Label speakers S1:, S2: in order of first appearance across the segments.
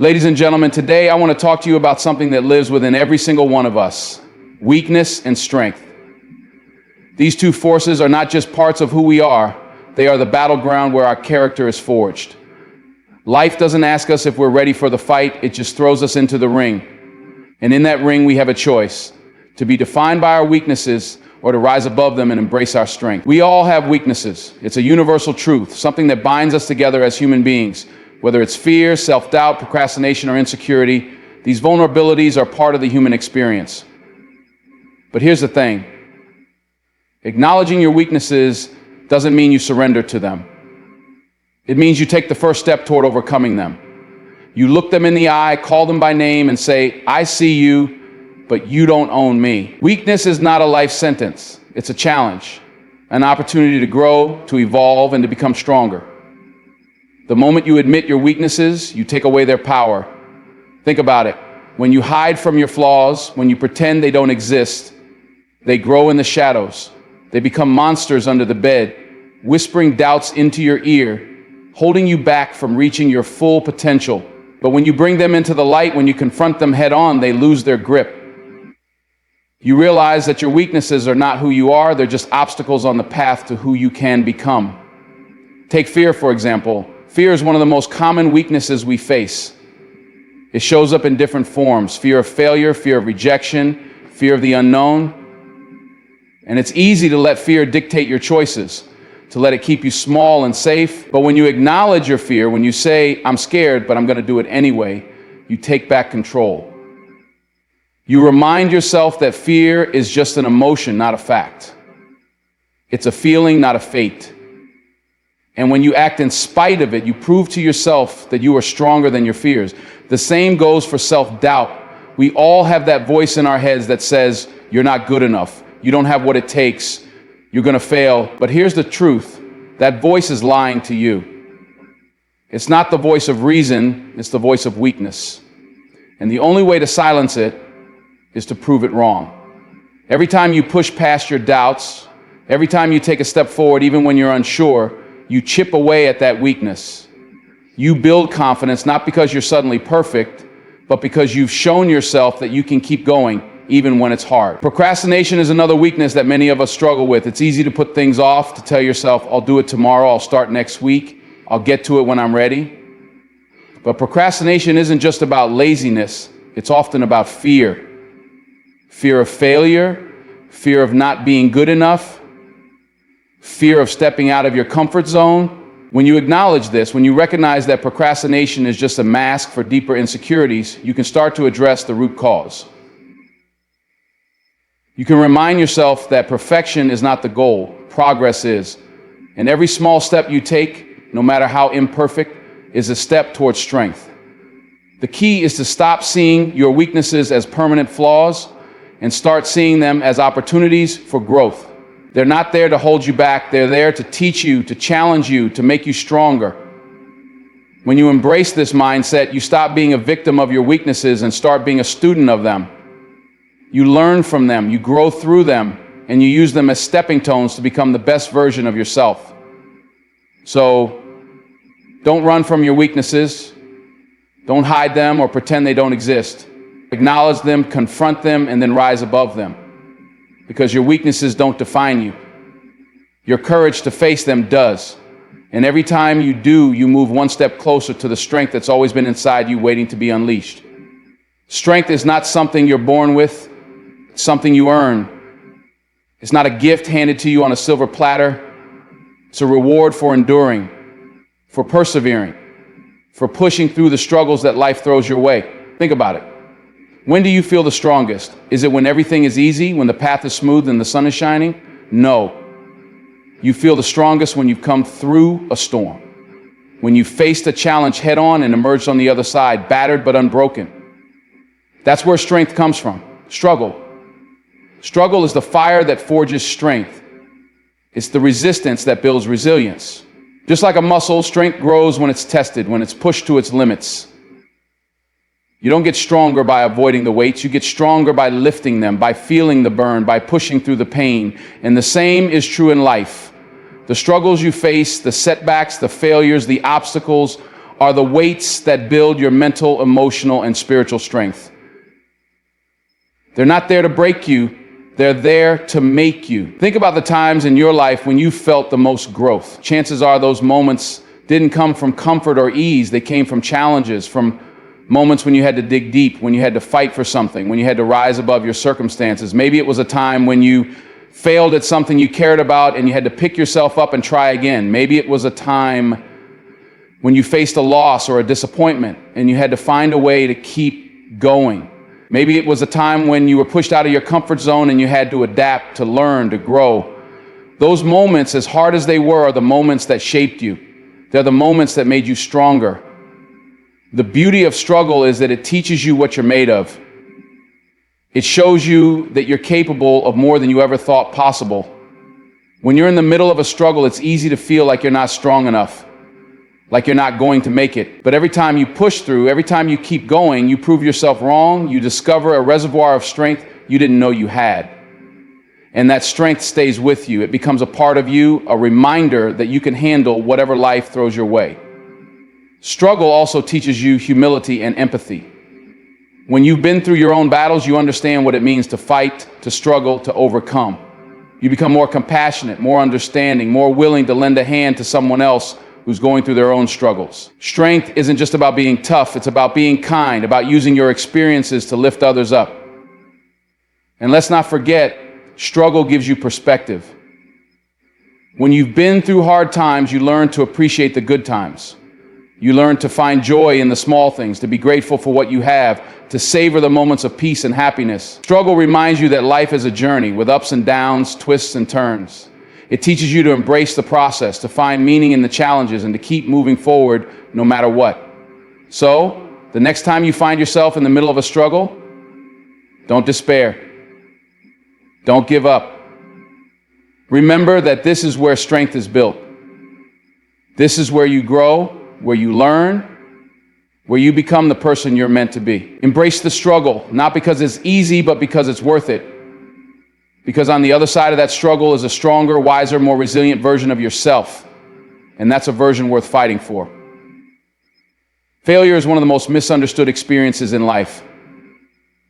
S1: Ladies and gentlemen, today I want to talk to you about something that lives within every single one of us: weakness and strength. These two forces are not just parts of who we are, they are the battleground where our character is forged. Life doesn't ask us if we're ready for the fight, it just throws us into the ring. And in that ring, we have a choice: to be defined by our weaknesses or to rise above them and embrace our strength. We all have weaknesses. It's a universal truth, something that binds us together as human beings. Whether it's fear, self-doubt, procrastination, or insecurity, these vulnerabilities are part of the human experience. But here's the thing: acknowledging your weaknesses doesn't mean you surrender to them. It means you take the first step toward overcoming them. You look them in the eye, call them by name, and say, "I see you, but you don't own me." Weakness is not a life sentence. It's a challenge, an opportunity to grow, to evolve, and to become stronger. The moment you admit your weaknesses, you take away their power. Think about it. When you hide from your flaws, when you pretend they don't exist, they grow in the shadows. They become monsters under the bed, whispering doubts into your ear, holding you back from reaching your full potential. But when you bring them into the light, when you confront them head on, they lose their grip. You realize that your weaknesses are not who you are, they're just obstacles on the path to who you can become. Take fear, for example. Fear is one of the most common weaknesses we face. It shows up in different forms: fear of failure, fear of rejection, fear of the unknown. And it's easy to let fear dictate your choices, to let it keep you small and safe. But when you acknowledge your fear, when you say, "I'm scared, but I'm going to do it anyway," you take back control. You remind yourself that fear is just an emotion, not a fact. It's a feeling, not a fate. And when you act in spite of it, you prove to yourself that you are stronger than your fears. The same goes for self-doubt. We all have that voice in our heads that says, "You're not good enough. You don't have what it takes. You're going to fail." But here's the truth: that voice is lying to you. It's not the voice of reason, it's the voice of weakness. And the only way to silence it is to prove it wrong. Every time you push past your doubts, every time you take a step forward, even when you're unsure, you chip away at that weakness. You build confidence not because you're suddenly perfect, but because you've shown yourself that you can keep going even when it's hard. Procrastination is another weakness that many of us struggle with. It's easy to put things off, to tell yourself, "I'll do it tomorrow, I'll start next week, I'll get to it when I'm ready." But procrastination isn't just about laziness, it's often about fear. Fear of failure, fear of not being good enough, fear of stepping out of your comfort zone. When you acknowledge this, when you recognize that procrastination is just a mask for deeper insecurities, you can start to address the root cause. You can remind yourself that perfection is not the goal, progress is. And every small step you take, no matter how imperfect, is a step towards strength. The key is to stop seeing your weaknesses as permanent flaws and start seeing them as opportunities for growth. They're not there to hold you back. They're there to teach you, to challenge you, to make you stronger. When you embrace this mindset, you stop being a victim of your weaknesses and start being a student of them. You learn from them, you grow through them, and you use them as stepping stones to become the best version of yourself. So, don't run from your weaknesses. Don't hide them or pretend they don't exist. Acknowledge them, confront them, and then rise above them. Because your weaknesses don't define you. Your courage to face them does. And every time you do, you move one step closer to the strength that's always been inside you, waiting to be unleashed. Strength is not something you're born with, it's something you earn. It's not a gift handed to you on a silver platter. It's a reward for enduring, for persevering, for pushing through the struggles that life throws your way. Think about it. When do you feel the strongest? Is it when everything is easy, when the path is smooth and the sun is shining? No. You feel the strongest when you've come through a storm, when you faced a challenge head on and emerged on the other side, battered but unbroken. That's where strength comes from. Struggle. Struggle is the fire that forges strength. It's the resistance that builds resilience. Just like a muscle, strength grows when it's tested, when it's pushed to its limits. You don't get stronger by avoiding the weights. You get stronger by lifting them, by feeling the burn, by pushing through the pain. And the same is true in life. The struggles you face, the setbacks, the failures, the obstacles are the weights that build your mental, emotional, and spiritual strength. They're not there to break you. They're there to make you. Think about the times in your life when you felt the most growth. Chances are those moments didn't come from comfort or ease. They came from challenges, from moments when you had to dig deep, when you had to fight for something, when you had to rise above your circumstances. Maybe it was a time when you failed at something you cared about and you had to pick yourself up and try again. Maybe it was a time when you faced a loss or a disappointment and you had to find a way to keep going. Maybe it was a time when you were pushed out of your comfort zone and you had to adapt, to learn, to grow. Those moments, as hard as they were, are the moments that shaped you. They're the moments that made you stronger. The beauty of struggle is that it teaches you what you're made of. It shows you that you're capable of more than you ever thought possible. When you're in the middle of a struggle, it's easy to feel like you're not strong enough, like you're not going to make it. But every time you push through, every time you keep going, you prove yourself wrong. You discover a reservoir of strength you didn't know you had. And that strength stays with you. It becomes a part of you, a reminder that you can handle whatever life throws your way. Struggle also teaches you humility and empathy. When you've been through your own battles, you understand what it means to fight, to struggle, to overcome. You become more compassionate, more understanding, more willing to lend a hand to someone else who's going through their own struggles. Strength isn't just about being tough, it's about being kind, about using your experiences to lift others up. And let's not forget, struggle gives you perspective. When you've been through hard times, you learn to appreciate the good times. You learn to find joy in the small things, to be grateful for what you have, to savor the moments of peace and happiness. Struggle reminds you that life is a journey with ups and downs, twists and turns. It teaches you to embrace the process, to find meaning in the challenges, and to keep moving forward no matter what. So, the next time you find yourself in the middle of a struggle, don't despair. Don't give up. Remember that this is where strength is built. This is where you grow, where you learn, where you become the person you're meant to be. Embrace the struggle, not because it's easy, but because it's worth it. Because on the other side of that struggle is a stronger, wiser, more resilient version of yourself. And that's a version worth fighting for. Failure is one of the most misunderstood experiences in life.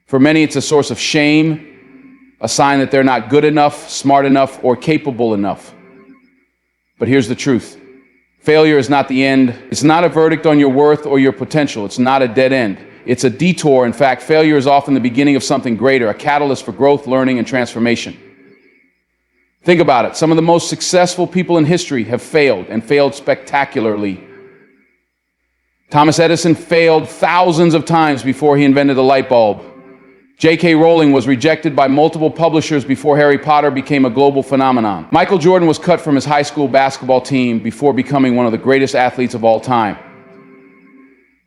S1: For many, it's a source of shame, a sign that they're not good enough, smart enough, or capable enough. But here's the truth. Failure is not the end. It's not a verdict on your worth or your potential. It's not a dead end. It's a detour. In fact, failure is often the beginning of something greater, a catalyst for growth, learning, and transformation. Think about it. Some of the most successful people in history have failed, and failed spectacularly. Thomas Edison failed thousands of times before he invented the light bulb. J.K. Rowling was rejected by multiple publishers before Harry Potter became a global phenomenon. Michael Jordan was cut from his high school basketball team before becoming one of the greatest athletes of all time.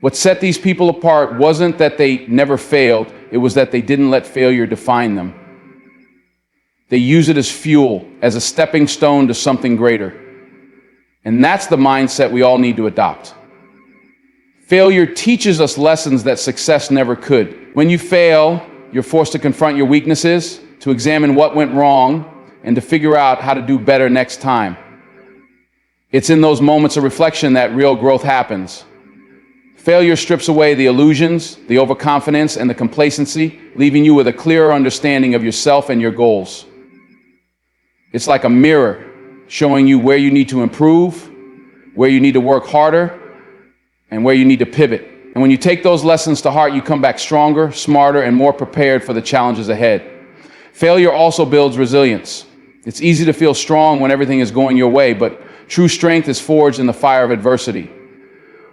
S1: What set these people apart wasn't that they never failed, it was that they didn't let failure define them. They use it as fuel, as a stepping stone to something greater. And that's the mindset we all need to adopt. Failure teaches us lessons that success never could. When you fail, you're forced to confront your weaknesses, to examine what went wrong, and to figure out how to do better next time. It's in those moments of reflection that real growth happens. Failure strips away the illusions, the overconfidence, and the complacency, leaving you with a clearer understanding of yourself and your goals. It's like a mirror showing you where you need to improve, where you need to work harder, and where you need to pivot. And when you take those lessons to heart, you come back stronger, smarter, and more prepared for the challenges ahead. Failure also builds resilience. It's easy to feel strong when everything is going your way, but true strength is forged in the fire of adversity.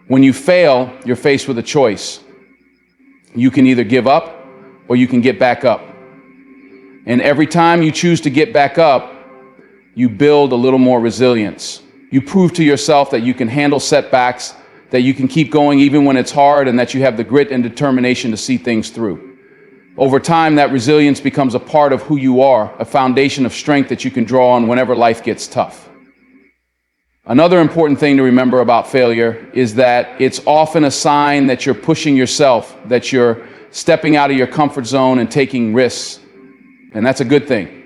S1: When you fail, you're faced with a choice. You can either give up or you can get back up. And every time you choose to get back up, you build a little more resilience. You prove to yourself that you can handle setbacks, that you can keep going even when it's hard, and that you have the grit and determination to see things through. Over time, that resilience becomes a part of who you are, a foundation of strength that you can draw on whenever life gets tough. Another important thing to remember about failure is that it's often a sign that you're pushing yourself, that you're stepping out of your comfort zone and taking risks. And that's a good thing.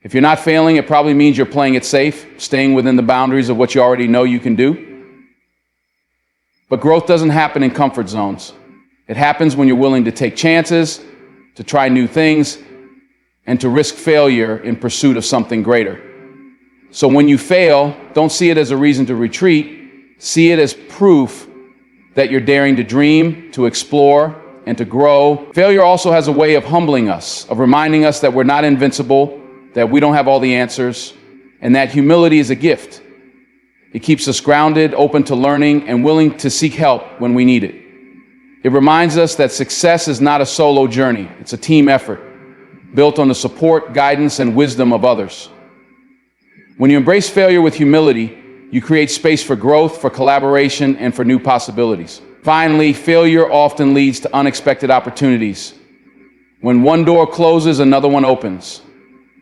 S1: If you're not failing, it probably means you're playing it safe, staying within the boundaries of what you already know you can do. But growth doesn't happen in comfort zones. It happens when you're willing to take chances, to try new things, and to risk failure in pursuit of something greater. So when you fail, don't see it as a reason to retreat. See it as proof that you're daring to dream, to explore, and to grow. Failure also has a way of humbling us, of reminding us that we're not invincible, that we don't have all the answers, and that humility is a gift. It keeps us grounded, open to learning, and willing to seek help when we need it. It reminds us that success is not a solo journey. It's a team effort, built on the support, guidance, and wisdom of others. When you embrace failure with humility, you create space for growth, for collaboration, and for new possibilities. Finally, failure often leads to unexpected opportunities. When one door closes, another one opens.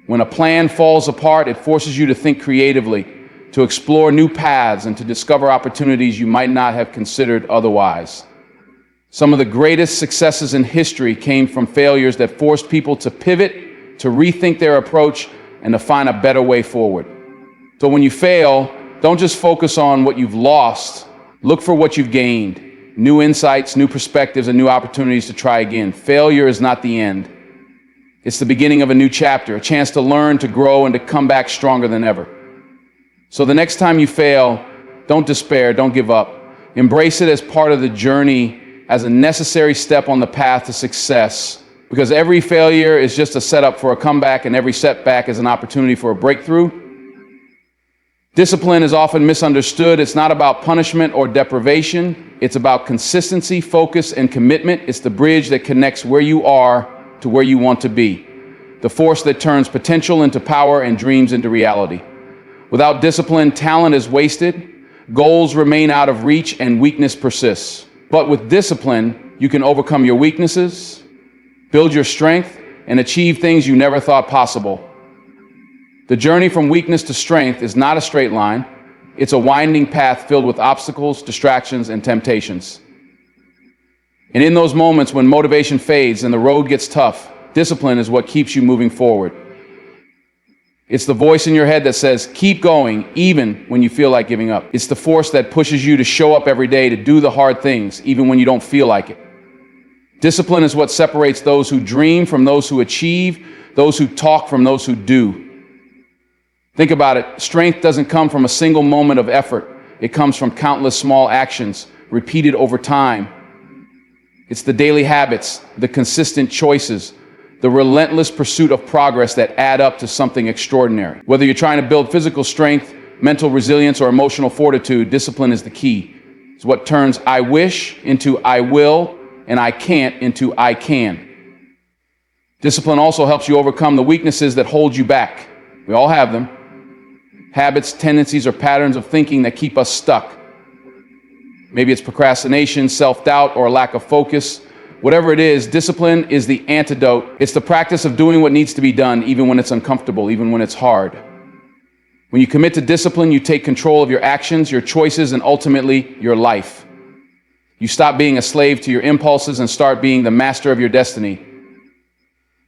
S1: When a plan falls apart, it forces you to think creatively, to explore new paths, and to discover opportunities you might not have considered otherwise. Some of the greatest successes in history came from failures that forced people to pivot, to rethink their approach, and to find a better way forward. So when you fail, don't just focus on what you've lost. Look for what you've gained. New insights, new perspectives, and new opportunities to try again. Failure is not the end. It's the beginning of a new chapter, a chance to learn, to grow, and to come back stronger than ever. So the next time you fail, don't despair, don't give up. Embrace it as part of the journey, as a necessary step on the path to success. Because every failure is just a setup for a comeback, and every setback is an opportunity for a breakthrough. Discipline is often misunderstood. It's not about punishment or deprivation. It's about consistency, focus, and commitment. It's the bridge that connects where you are to where you want to be. The force that turns potential into power and dreams into reality. Without discipline, talent is wasted, goals remain out of reach, and weakness persists. But with discipline, you can overcome your weaknesses, build your strength, and achieve things you never thought possible. The journey from weakness to strength is not a straight line. It's a winding path filled with obstacles, distractions, and temptations. And in those moments when motivation fades and the road gets tough, discipline is what keeps you moving forward. It's the voice in your head that says, keep going, even when you feel like giving up. It's the force that pushes you to show up every day, to do the hard things, even when you don't feel like it. Discipline is what separates those who dream from those who achieve, those who talk from those who do. Think about it. Strength doesn't come from a single moment of effort. It comes from countless small actions, repeated over time. It's the daily habits, the consistent choices, the relentless pursuit of progress that add up to something extraordinary. Whether you're trying to build physical strength, mental resilience, or emotional fortitude, discipline is the key. It's what turns I wish into I will, and I can't into I can. Discipline also helps you overcome the weaknesses that hold you back. We all have them. Habits, tendencies, or patterns of thinking that keep us stuck. Maybe it's procrastination, self-doubt, or a lack of focus. Whatever it is, discipline is the antidote. It's the practice of doing what needs to be done, even when it's uncomfortable, even when it's hard. When you commit to discipline, you take control of your actions, your choices, and ultimately your life. You stop being a slave to your impulses and start being the master of your destiny.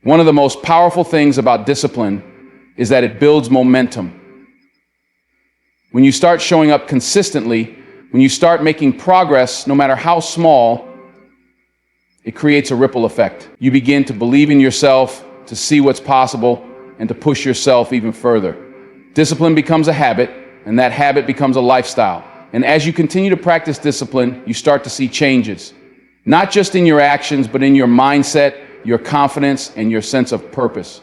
S1: One of the most powerful things about discipline is that it builds momentum. When you start showing up consistently, when you start making progress, no matter how small, it creates a ripple effect. You begin to believe in yourself, to see what's possible, and to push yourself even further. Discipline becomes a habit, and that habit becomes a lifestyle. And as you continue to practice discipline, you start to see changes, not just in your actions, but in your mindset, your confidence, and your sense of purpose.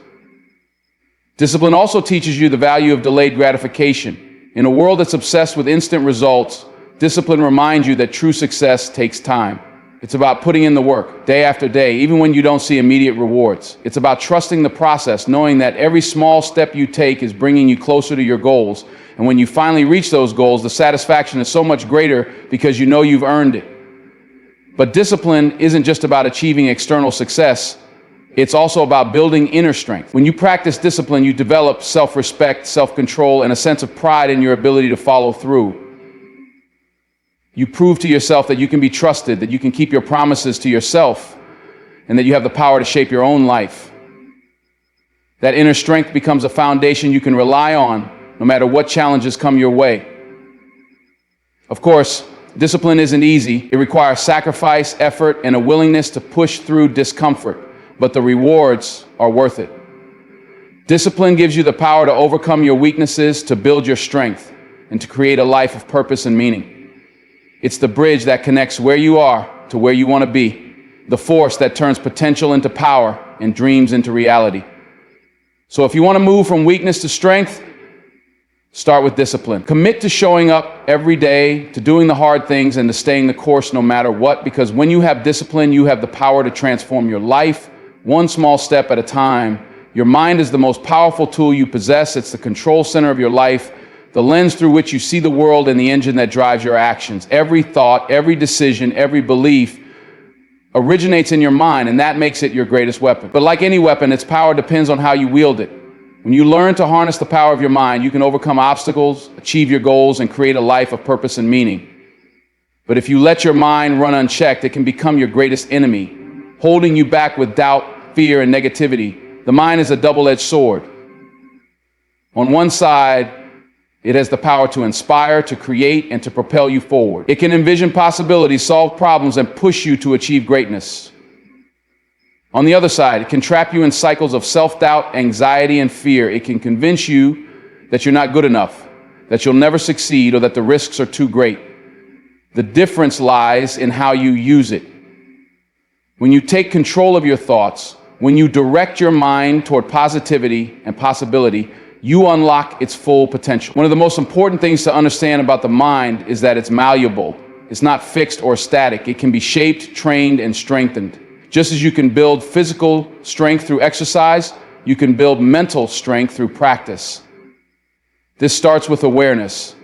S1: Discipline also teaches you the value of delayed gratification. In a world that's obsessed with instant results, discipline reminds you that true success takes time. It's about putting in the work day after day, even when you don't see immediate rewards. It's about trusting the process, knowing that every small step you take is bringing you closer to your goals. And when you finally reach those goals, the satisfaction is so much greater because you know you've earned it. But discipline isn't just about achieving external success. It's also about building inner strength. When you practice discipline, you develop self-respect, self-control, and a sense of pride in your ability to follow through. You prove to yourself that you can be trusted, that you can keep your promises to yourself, and that you have the power to shape your own life. That inner strength becomes a foundation you can rely on no matter what challenges come your way. Of course, Discipline isn't easy. It requires sacrifice, effort, and a willingness to push through discomfort, but the rewards are worth it. Discipline gives you the power to overcome your weaknesses, to build your strength, and to create a life of purpose and meaning. It's the bridge that connects where you are to where you want to be, the force that turns potential into power and dreams into reality. So if you want to move from weakness to strength, start with discipline. Commit to showing up every day, to doing the hard things, and to staying the course no matter what, because when you have discipline, you have the power to transform your life one small step at a time. Your mind is the most powerful tool you possess. It's the control center of your life, the lens through which you see the world, and the engine that drives your actions. Every thought, every decision, every belief originates in your mind, and that makes it your greatest weapon. But like any weapon, its power depends on how you wield it. When you learn to harness the power of your mind, you can overcome obstacles, achieve your goals, and create a life of purpose and meaning. But if you let your mind run unchecked, it can become your greatest enemy, holding you back with doubt, fear, and negativity. The mind is a double-edged sword. On one side, it has the power to inspire, to create, and to propel you forward. It can envision possibilities, solve problems, and push you to achieve greatness. On the other side, it can trap you in cycles of self-doubt, anxiety, and fear. It can convince you that you're not good enough, that you'll never succeed, or that the risks are too great. The difference lies in how you use it. When you take control of your thoughts, when you direct your mind toward positivity and possibility, you unlock its full potential. One of the most important things to understand about the mind is that it's malleable. It's not fixed or static. It can be shaped, trained, and strengthened. Just as you can build physical strength through exercise, you can build mental strength through practice. This starts with awareness.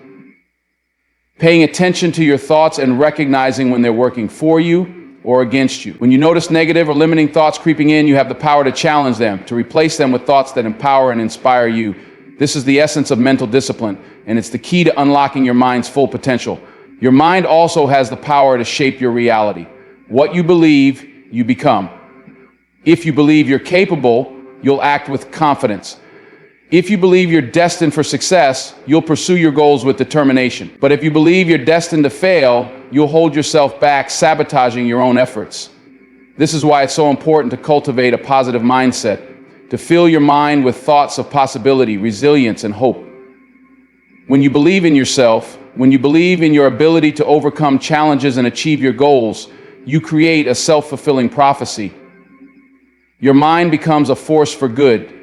S1: Paying attention to your thoughts and recognizing when they're working for you or against you. When you notice negative or limiting thoughts creeping in, you have the power to challenge them, to replace them with thoughts that empower and inspire you. This is the essence of mental discipline, and it's the key to unlocking your mind's full potential. Your mind also has the power to shape your reality. What you believe, you become. If you believe you're capable, you'll act with confidence. If you believe you're destined for success, you'll pursue your goals with determination. But if you believe you're destined to fail, you'll hold yourself back, sabotaging your own efforts. This is why it's so important to cultivate a positive mindset, to fill your mind with thoughts of possibility, resilience, and hope. When you believe in yourself, when you believe in your ability to overcome challenges and achieve your goals, you create a self-fulfilling prophecy. Your mind becomes a force for good,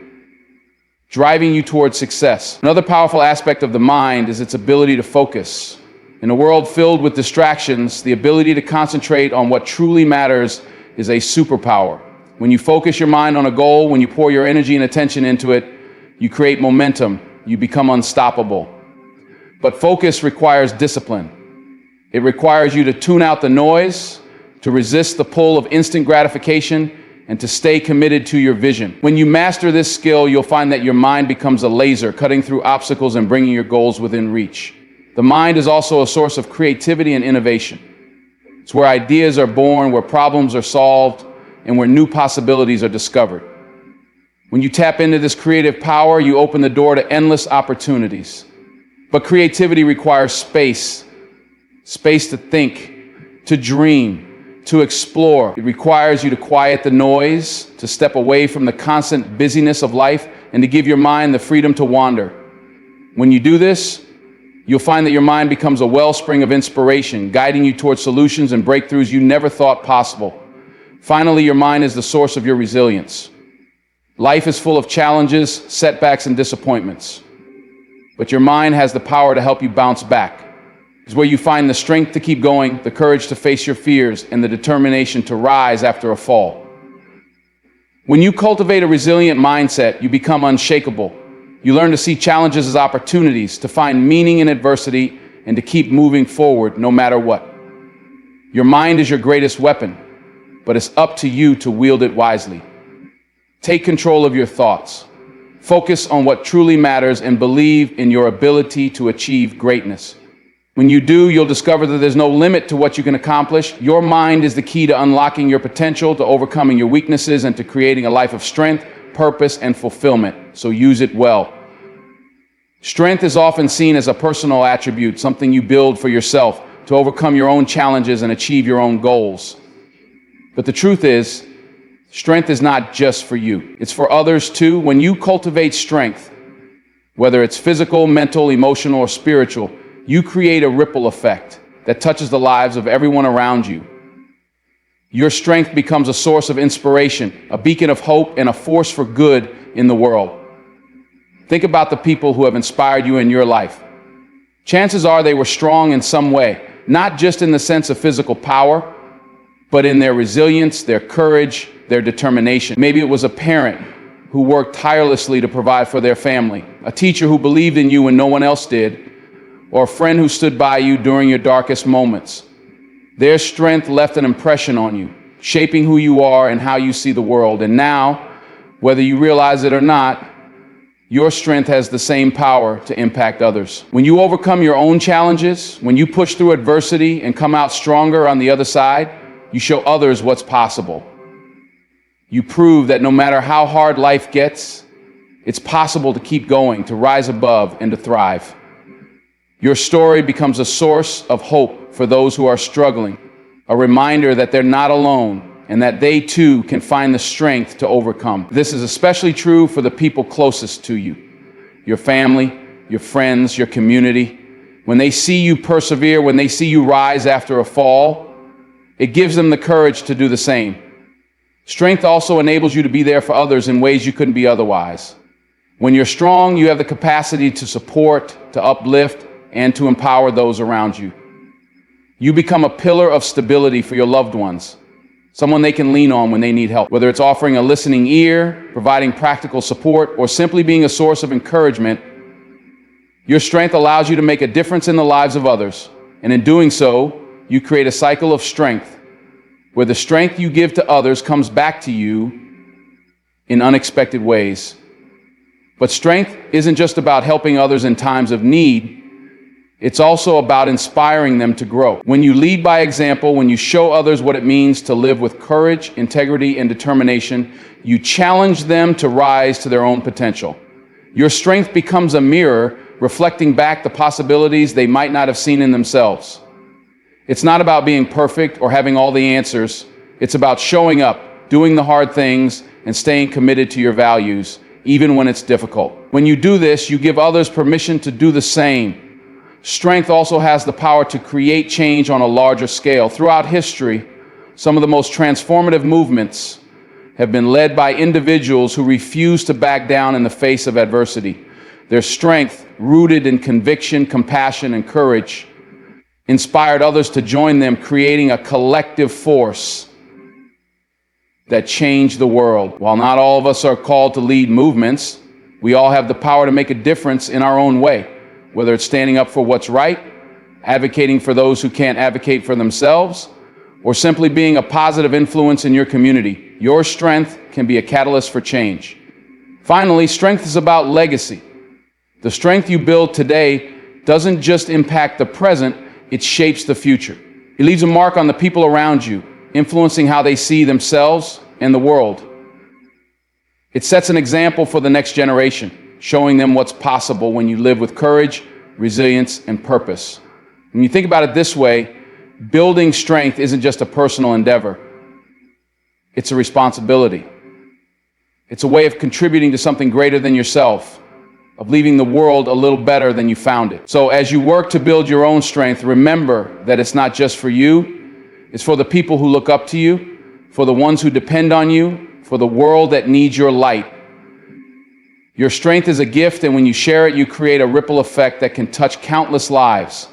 S1: driving you towards success. Another powerful aspect of the mind is its ability to focus. In a world filled with distractions, the ability to concentrate on what truly matters is a superpower. When you focus your mind on a goal, when you pour your energy and attention into it, you create momentum, you become unstoppable. But focus requires discipline. It requires you to tune out the noise, to resist the pull of instant gratification, and to stay committed to your vision. When you master this skill, you'll find that your mind becomes a laser, cutting through obstacles and bringing your goals within reach. The mind is also a source of creativity and innovation. It's where ideas are born, where problems are solved, and where new possibilities are discovered. When you tap into this creative power, you open the door to endless opportunities. But creativity requires space to think, to dream, to explore. It requires you to quiet the noise, to step away from the constant busyness of life, and to give your mind the freedom to wander. When you do this, you'll find that your mind becomes a wellspring of inspiration, guiding you towards solutions and breakthroughs you never thought possible. Finally, your mind is the source of your resilience. Life is full of challenges, setbacks, and disappointments. But your mind has the power to help you bounce back. It's where you find the strength to keep going, the courage to face your fears, and the determination to rise after a fall. When you cultivate a resilient mindset, you become unshakable. You learn to see challenges as opportunities, to find meaning in adversity, and to keep moving forward no matter what. Your mind is your greatest weapon, but it's up to you to wield it wisely. Take control of your thoughts. Focus on what truly matters and believe in your ability to achieve greatness. When you do, you'll discover that there's no limit to what you can accomplish. Your mind is the key to unlocking your potential, to overcoming your weaknesses, and to creating a life of strength, purpose, and fulfillment. So use it well. Strength is often seen as a personal attribute, something you build for yourself. to overcome your own challenges and achieve your own goals. But the truth is, strength is not just for you. It's for others too. When you cultivate strength, whether it's physical, mental, emotional, or spiritual, you create a ripple effect that touches the lives of everyone around you. Your strength becomes a source of inspiration, a beacon of hope, and a force for good in the world. Think about the people who have inspired you in your life. Chances are they were strong in some way, not just in the sense of physical power, but in their resilience, their courage, their determination. Maybe it was a parent who worked tirelessly to provide for their family, a teacher who believed in you when no one else did, or a friend who stood by you during your darkest moments. Their strength left an impression on you, shaping who you are and how you see the world. And now, whether you realize it or not, your strength has the same power to impact others. When you overcome your own challenges, when you push through adversity and come out stronger on the other side, you show others what's possible. You prove that no matter how hard life gets, it's possible to keep going, to rise above, and to thrive. Your story becomes a source of hope for those who are struggling, a reminder that they're not alone and that they too can find the strength to overcome. This is especially true for the people closest to you, your family, your friends, your community. When they see you persevere, when they see you rise after a fall, it gives them the courage to do the same. Strength also enables you to be there for others in ways you couldn't be otherwise. When you're strong, you have the capacity to support, to uplift, and to empower those around you. You become a pillar of stability for your loved ones, someone they can lean on when they need help. Whether it's offering a listening ear, providing practical support, or simply being a source of encouragement, your strength allows you to make a difference in the lives of others. And in doing so, you create a cycle of strength, where the strength you give to others comes back to you in unexpected ways. But strength isn't just about helping others in times of need. It's also about inspiring them to grow. When you lead by example, when you show others what it means to live with courage, integrity, and determination, you challenge them to rise to their own potential. Your strength becomes a mirror reflecting back the possibilities they might not have seen in themselves. It's not about being perfect or having all the answers. It's about showing up, doing the hard things, and staying committed to your values, even when it's difficult. When you do this, you give others permission to do the same. Strength also has the power to create change on a larger scale. Throughout history, some of the most transformative movements have been led by individuals who refuse to back down in the face of adversity. Their strength, rooted in conviction, compassion, and courage, inspired others to join them, creating a collective force that changed the world. While not all of us are called to lead movements, we all have the power to make a difference in our own way. Whether it's standing up for what's right, advocating for those who can't advocate for themselves, or simply being a positive influence in your community, your strength can be a catalyst for change. Finally, strength is about legacy. The strength you build today doesn't just impact the present, it shapes the future. It leaves a mark on the people around you, influencing how they see themselves and the world. It sets an example for the next generation, showing them what's possible when you live with courage, resilience, and purpose. When you think about it this way, building strength isn't just a personal endeavor. It's a responsibility. It's a way of contributing to something greater than yourself, of leaving the world a little better than you found it. So as you work to build your own strength, remember that it's not just for you, it's for the people who look up to you, for the ones who depend on you, for the world that needs your light. Your strength is a gift, and when you share it, you create a ripple effect that can touch countless lives.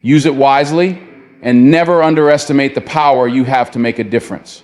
S1: Use it wisely, and never underestimate the power you have to make a difference.